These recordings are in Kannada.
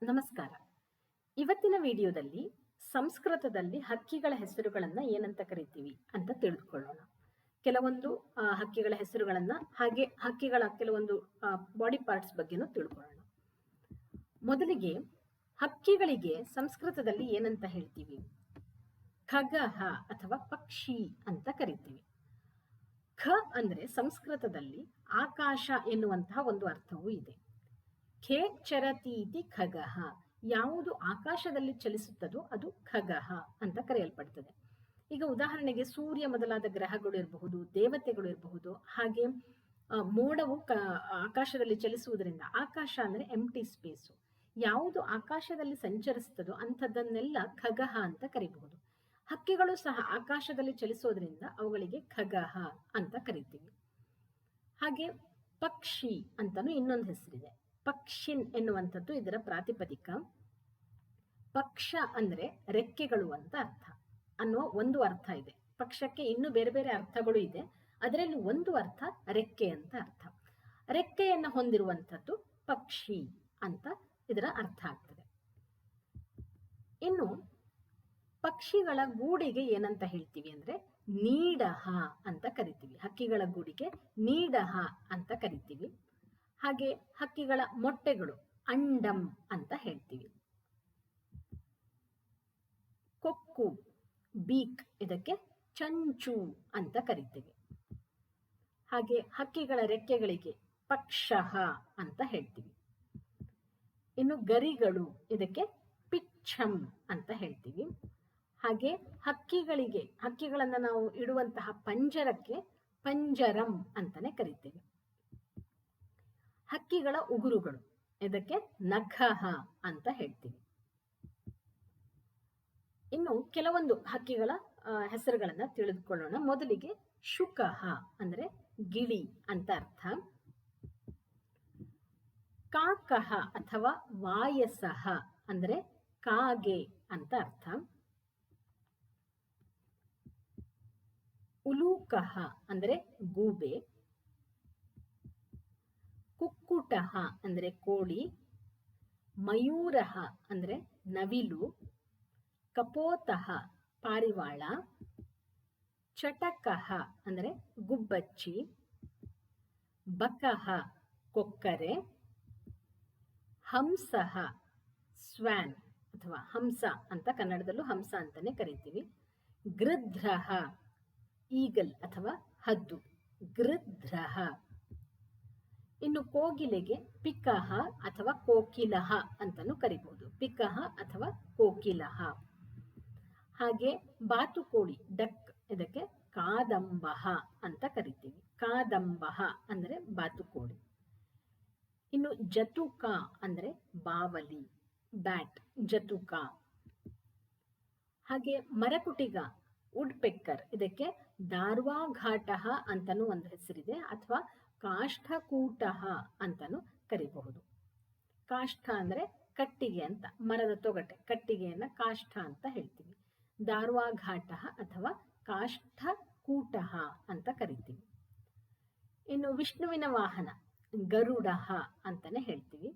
ನಮಸ್ಕಾರ. ಇವತ್ತಿನ ವಿಡಿಯೋದಲ್ಲಿ ಸಂಸ್ಕೃತದಲ್ಲಿ ಹಕ್ಕಿಗಳ ಹೆಸರುಗಳನ್ನ ಏನಂತ ಕರಿತೀವಿ ಅಂತ ತಿಳಿದುಕೊಳ್ಳೋಣ. ಕೆಲವೊಂದು ಹಕ್ಕಿಗಳ ಹೆಸರುಗಳನ್ನ, ಹಾಗೆ ಹಕ್ಕಿಗಳ ಕೆಲವೊಂದು ಬಾಡಿ ಪಾರ್ಟ್ಸ್ ಬಗ್ಗೆನೂ ತಿಳ್ಕೊಳ್ಳೋಣ. ಮೊದಲಿಗೆ ಹಕ್ಕಿಗಳಿಗೆ ಸಂಸ್ಕೃತದಲ್ಲಿ ಏನಂತ ಹೇಳ್ತೀವಿ? ಖಗಃ ಅಥವಾ ಪಕ್ಷಿ ಅಂತ ಕರಿತೀವಿ. ಖ ಅಂದ್ರೆ ಸಂಸ್ಕೃತದಲ್ಲಿ ಆಕಾಶ ಎನ್ನುವಂತಹ ಒಂದು ಅರ್ಥವೂ ಇದೆ. ಖೇ ಚರತೀತಿ ಖಗಃ, ಯಾವುದು ಆಕಾಶದಲ್ಲಿ ಚಲಿಸುತ್ತದೋ ಅದು ಖಗಃ ಅಂತ ಕರೆಯಲ್ಪಡ್ತದೆ. ಈಗ ಉದಾಹರಣೆಗೆ ಸೂರ್ಯ ಮೊದಲಾದ ಗ್ರಹಗಳು ಇರಬಹುದು, ದೇವತೆಗಳು ಇರಬಹುದು, ಹಾಗೆ ಮೋಡವು ಆಕಾಶದಲ್ಲಿ ಚಲಿಸುವುದರಿಂದ, ಆಕಾಶ ಅಂದ್ರೆ ಎಂಟಿ ಸ್ಪೇಸು, ಯಾವುದು ಆಕಾಶದಲ್ಲಿ ಸಂಚರಿಸ್ತದೋ ಅಂಥದ್ದನ್ನೆಲ್ಲ ಖಗಃ ಅಂತ ಕರಿಬಹುದು. ಹಕ್ಕಿಗಳು ಸಹ ಆಕಾಶದಲ್ಲಿ ಚಲಿಸೋದ್ರಿಂದ ಅವುಗಳಿಗೆ ಖಗಃ ಅಂತ ಕರಿತೀವಿ. ಹಾಗೆ ಪಕ್ಷಿ ಅಂತಾನು ಇನ್ನೊಂದು ಹೆಸರಿದೆ. ಪಕ್ಷಿನ್ ಎನ್ನುವಂಥದ್ದು ಇದರ ಪ್ರಾತಿಪದಿಕ. ಪಕ್ಷ ಅಂದ್ರೆ ರೆಕ್ಕೆಗಳು ಅಂತ ಅರ್ಥ ಅನ್ನುವ ಒಂದು ಅರ್ಥ ಇದೆ. ಪಕ್ಷಕ್ಕೆ ಇನ್ನು ಬೇರೆ ಬೇರೆ ಅರ್ಥಗಳು ಇದೆ, ಅದರಲ್ಲಿ ಒಂದು ಅರ್ಥ ರೆಕ್ಕೆ ಅಂತ ಅರ್ಥ. ರೆಕ್ಕೆಯನ್ನು ಹೊಂದಿರುವಂಥದ್ದು ಪಕ್ಷಿ ಅಂತ ಇದರ ಅರ್ಥ ಆಗ್ತದೆ. ಇನ್ನು ಪಕ್ಷಿಗಳ ಗೂಡಿಗೆ ಏನಂತ ಹೇಳ್ತೀವಿ ಅಂದ್ರೆ ನೀಡಹ ಅಂತ ಕರಿತೀವಿ. ಹಕ್ಕಿಗಳ ಗೂಡಿಗೆ ನೀಡಹ ಅಂತ ಕರಿತೀವಿ. ಹಾಗೆ ಹಕ್ಕಿಗಳ ಮೊಟ್ಟೆಗಳು ಅಂಡಂ ಅಂತ ಹೇಳ್ತೀವಿ. ಕೊಕ್ಕು ಬೀಕ್, ಇದಕ್ಕೆ ಚಂಚು ಅಂತ ಕರಿತೀವಿ. ಹಾಗೆ ಹಕ್ಕಿಗಳ ರೆಕ್ಕೆಗಳಿಗೆ ಪಕ್ಷಃ ಅಂತ ಹೇಳ್ತೀವಿ. ಇನ್ನು ಗರಿಗಳು, ಇದಕ್ಕೆ ಪಿಚ್ಛಂ ಅಂತ ಹೇಳ್ತೀವಿ. ಹಾಗೆ ಹಕ್ಕಿಗಳನ್ನ ನಾವು ಇಡುವಂತಹ ಪಂಜರಕ್ಕೆ ಪಂಜರಂ ಅಂತಾನೆ ಕರಿತೀವಿ. ಹಕ್ಕಿಗಳ ಉಗುರುಗಳು, ಇದಕ್ಕೆ ನಖಃ ಅಂತ ಹೇಳ್ತೀವಿ. ಇನ್ನು ಕೆಲವೊಂದು ಹಕ್ಕಿಗಳ ಹೆಸರುಗಳನ್ನ ತಿಳಿದುಕೊಳ್ಳೋಣ. ಮೊದಲಿಗೆ ಶುಕಃ ಅಂದ್ರೆ ಗಿಳಿ ಅಂತ ಅರ್ಥ. ಕಾಕಃ ಅಥವಾ ವಾಯಸಃ ಅಂದ್ರೆ ಕಾಗೆ ಅಂತ ಅರ್ಥ. ಉಲೂಕಃ ಅಂದ್ರೆ ಗೂಬೆ. ಕುಕ್ಕುಟಃ ಅಂದ್ರೆ ಕೋಳಿ. ಮಯೂರಃ ಅಂದ್ರೆ ನವಿಲು. ಕಪೋತಃ ಪಾರಿವಾಳ. ಚಟಕಃ ಅಂದ್ರೆ ಗುಬ್ಬಚ್ಚಿ. ಬಕಃ ಕೊಕ್ಕರೆ. ಹಂಸಃ ಸ್ವ್ಯಾನ್ ಅಥವಾ ಹಂಸ ಅಂತ ಕನ್ನಡದಲ್ಲೂ ಹಂಸ ಅಂತಾನೆ ಕರಿತೀವಿ. ಗೃಧ್ರಃ ಈಗಲ್ ಅಥವಾ ಹದ್ದು, ಗೃಧ್ರಃ. ಇನ್ನು ಕೋಗಿಲೆಗೆ ಪಿಕಃ ಅಥವಾ ಕೋಕಿಲಃ ಅಂತಾನು ಕರಿಬಹುದು. ಪಿಕಃ ಅಥವಾ ಕೋಕಿಲಃ. ಹಾಗೆ ಬಾತುಕೋಳಿ ಡಕ್, ಇದಕ್ಕೆ ಕಾದಂಬಃ ಅಂತ ಕರಿತೀವಿ. ಕಾದಂಬಃ ಅಂದ್ರೆ ಬಾತುಕೋಳಿ. ಇನ್ನು ಜತುಕ ಅಂದ್ರೆ ಬಾವಲಿ, ಬ್ಯಾಟ್, ಜತುಕ. ಹಾಗೆ ಮರಕುಟಿಗ ವುಡ್ ಪೆಕ್ಕರ್, ಇದಕ್ಕೆ ದಾರ್ವಾಘಾಟಃ ಅಂತಾನು ಒಂದು ಹೆಸರಿದೆ, ಅಥವಾ ಕಾಷ್ಠಕೂಟಃ ಅಂತಾನು ಕರಿಬಹುದು. ಕಾಷ್ಠ ಅಂದ್ರೆ ಕಟ್ಟಿಗೆ ಅಂತ, ಮರದ ತೊಗಟೆ, ಕಟ್ಟಿಗೆಯನ್ನ ಕಾಷ್ಠ ಅಂತ ಹೇಳ್ತೀವಿ. ದಾರ್ವಾಘಾಟಃ ಅಥವಾ ಕಾಷ್ಠಕೂಟಃ ಅಂತ ಕರಿತೀವಿ. ಇನ್ನು ವಿಷ್ಣುವಿನ ವಾಹನ ಗರುಡಃ ಅಂತಾನೆ ಹೇಳ್ತೀವಿ.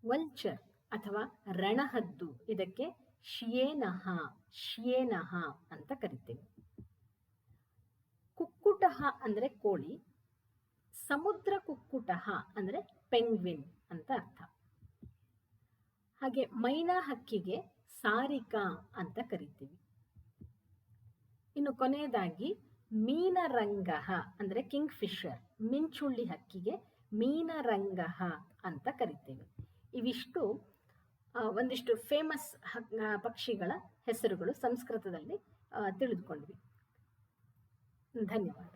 ವಲ್ಚರ್ ಅಥವಾ ರಣಹದ್ದು, ಇದಕ್ಕೆ ಶಿಯೇನಃ, ಶಿಯೇನಃ ಅಂತ ಕರಿತೀವಿ. ಕುಕ್ಕುಟಃ ಅಂದ್ರೆ ಕೋಳಿ. ಸಮುದ್ರ ಕುಕ್ಕುಟಃ ಅಂದ್ರೆ ಪೆಂಗ್ವಿನ್ ಅಂತ ಅರ್ಥ. ಹಾಗೆ ಮೈನಾ ಹಕ್ಕಿಗೆ ಸಾರಿಕಾ ಅಂತ ಕರಿತೀವಿ. ಇನ್ನು ಕೊನೆಯದಾಗಿ ಮೀನರಂಗಃ ಅಂದ್ರೆ ಕಿಂಗ್ ಫಿಶರ್, ಮಿಂಚುಳ್ಳಿ ಹಕ್ಕಿಗೆ ಮೀನರಂಗಃ ಅಂತ ಕರಿತೀವಿ. ಇವಿಷ್ಟು ಒಂದಿಷ್ಟು ಫೇಮಸ್ ಪಕ್ಷಿಗಳ ಹೆಸರುಗಳು ಸಂಸ್ಕೃತದಲ್ಲಿ ತಿಳಿದುಕೊಂಡ್ವಿ. ಧನ್ಯವಾದ.